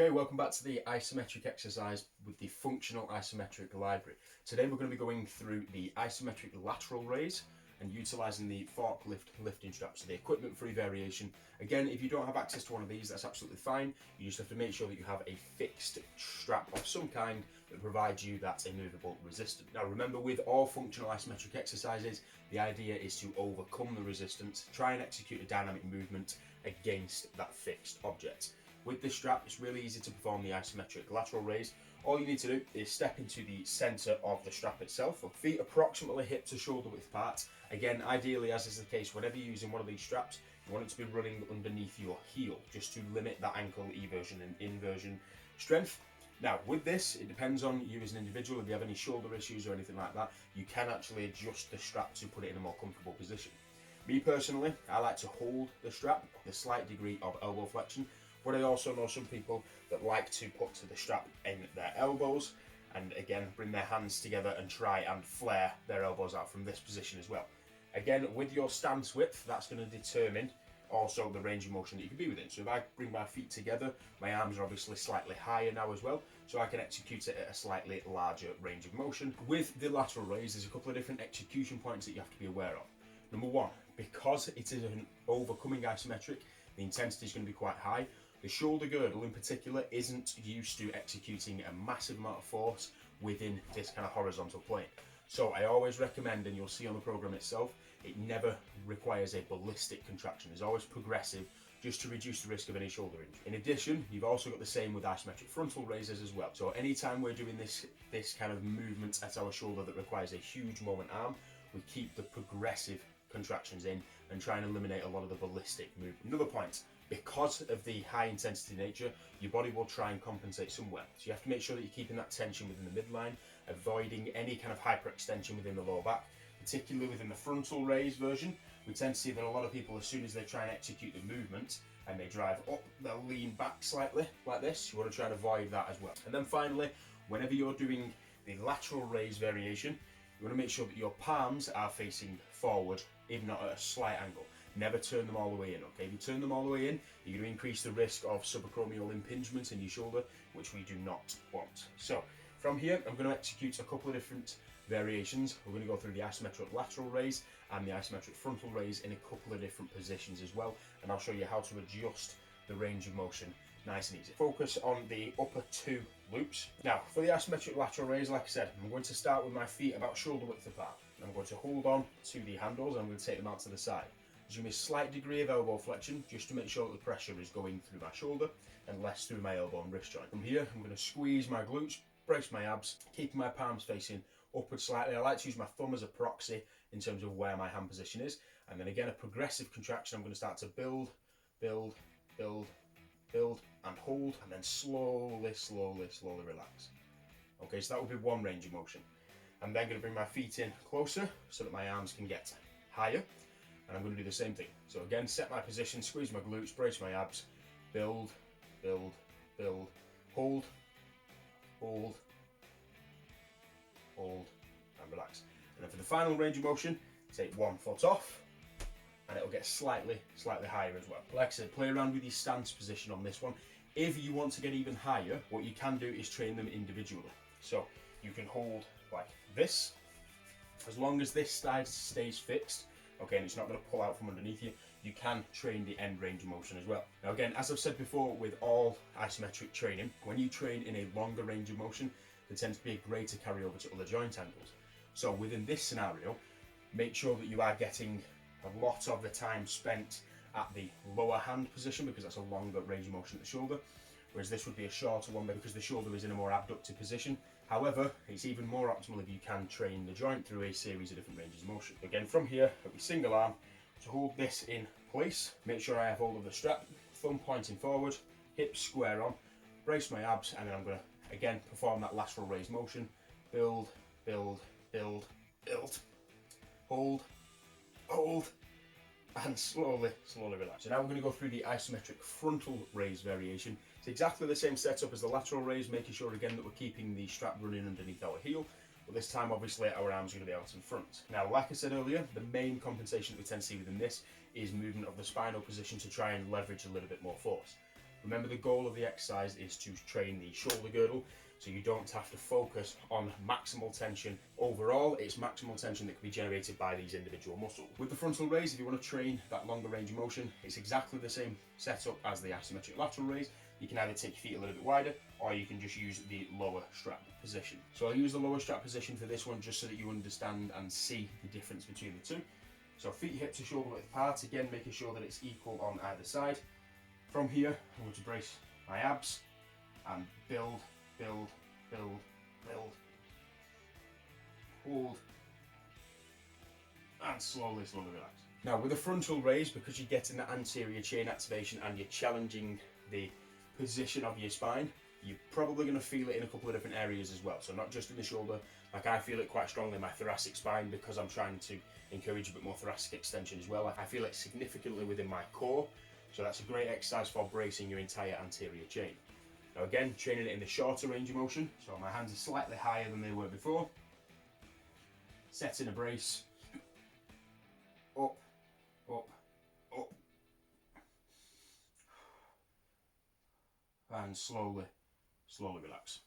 Okay, welcome back to the isometric exercise with the Functional Isometric library. Today we're going to be going through the isometric lateral raise and utilising the forklift lifting strap, so the equipment-free variation. Again, if you don't have access to one of these, that's absolutely fine. You just have to make sure that you have a fixed strap of some kind that provides you that immovable resistance. Now remember, with all functional isometric exercises, the idea is to overcome the resistance, try and execute a dynamic movement against that fixed object. With this strap, it's really easy to perform the isometric lateral raise. All you need to do is step into the centre of the strap itself, feet approximately hip to shoulder width apart. Again, ideally, as is the case, whenever you're using one of these straps, you want it to be running underneath your heel, just to limit that ankle eversion and inversion strength. Now, with this, it depends on you as an individual. If you have any shoulder issues or anything like that, you can actually adjust the strap to put it in a more comfortable position. Me personally, I like to hold the strap with a slight degree of elbow flexion. But I also know some people that like to put the strap in their elbows and again bring their hands together and try and flare their elbows out from this position as well. Again, with your stance width, that's going to determine also the range of motion that you can be within. So if I bring my feet together, my arms are obviously slightly higher now as well, so I can execute it at a slightly larger range of motion. With the lateral raise, there's a couple of different execution points that you have to be aware of. Number one, because it is an overcoming isometric, the intensity is going to be quite high. The shoulder girdle in particular isn't used to executing a massive amount of force within this kind of horizontal plane. So I always recommend, and you'll see on the program itself, it never requires a ballistic contraction. It's always progressive, just to reduce the risk of any shoulder injury. In addition, you've also got the same with isometric frontal raises as well. So anytime we're doing this kind of movement at our shoulder that requires a huge moment arm, we keep the progressive contractions in and try and eliminate a lot of the ballistic movement. Another point, because of the high intensity nature, your body will try and compensate somewhere. So you have to make sure that you're keeping that tension within the midline, avoiding any kind of hyperextension within the lower back. Particularly within the frontal raise version, we tend to see that a lot of people, as soon as they try and execute the movement and they drive up, they'll lean back slightly like this. You want to try and avoid that as well. And then finally, whenever you're doing the lateral raise variation, you want to make sure that your palms are facing forward, if not at a slight angle. Never turn them all the way in, okay? If you turn them all the way in, you're going to increase the risk of subacromial impingement in your shoulder, which we do not want. So, from here, I'm going to execute a couple of different variations. We're going to go through the isometric lateral raise and the isometric frontal raise in a couple of different positions as well, and I'll show you how to adjust the range of motion nice and easy. Focus on the upper two loops. Now, for the isometric lateral raise, like I said, I'm going to start with my feet about shoulder width apart. I'm going to hold on to the handles and I'm going to take them out to the side. There's going to be a slight degree of elbow flexion just to make sure that the pressure is going through my shoulder and less through my elbow and wrist joint. From here, I'm going to squeeze my glutes, brace my abs, keeping my palms facing upward slightly. I like to use my thumb as a proxy in terms of where my hand position is. And then again, a progressive contraction. I'm going to start to build, build, build, build, and hold, and then slowly, slowly, slowly relax. Okay, so that would be one range of motion. I'm then going to bring my feet in closer so that my arms can get higher. And I'm going to do the same thing. So again, set my position, squeeze my glutes, brace my abs, build, build, build, hold, hold, hold, and relax. And then for the final range of motion, take one foot off, and it'll get slightly higher as well. Like I said, play around with your stance position on this one. If you want to get even higher, what you can do is train them individually. So you can hold like this, as long as this side stays fixed, okay, and it's not going to pull out from underneath you, you can train the end range of motion as well. Now again, as I've said before, with all isometric training, when you train in a longer range of motion, there tends to be a greater carryover to other joint angles. So within this scenario, make sure that you are getting a lot of the time spent at the lower hand position, because that's a longer range of motion at the shoulder, whereas this would be a shorter one because the shoulder is in a more abductive position. However, it's even more optimal if you can train the joint through a series of different ranges of motion. Again, from here, I'll be single arm to hold this in place. Make sure I have hold of the strap, thumb pointing forward, hips square on, brace my abs, and then I'm going to, again, perform that lateral raise motion. Build, build, build, build, hold, hold, and slowly, slowly relax. So now we're going to go through the isometric frontal raise variation. It's exactly the same setup as the lateral raise, making sure again that we're keeping the strap running underneath our heel, but this time obviously our arms are going to be out in front. Now, like I said earlier, the main compensation that we tend to see within this is movement of the spinal position to try and leverage a little bit more force. Remember, the goal of the exercise is to train the shoulder girdle, so you don't have to focus on maximal tension overall. It's maximal tension that can be generated by these individual muscles. With the frontal raise, if you want to train that longer range of motion, it's exactly the same setup as the isometric lateral raise. You can either take your feet a little bit wider, or you can just use the lower strap position. So I'll use the lower strap position for this one, just so that you understand and see the difference between the two. So feet hip to shoulder width apart, again making sure that it's equal on either side. From here, I'm going to brace my abs and build, build, build, build, hold, and slowly relax. Now with a frontal raise, because you're getting the anterior chain activation and you're challenging the position of your spine, you're probably going to feel it in a couple of different areas as well. So not just in the shoulder, like I feel it quite strongly in my thoracic spine, because I'm trying to encourage a bit more thoracic extension as well. I feel it significantly within my core, so that's a great exercise for bracing your entire anterior chain. Now again, training it in the shorter range of motion, so my hands are slightly higher than they were before. Setting a brace, up, up, up, and slowly relax.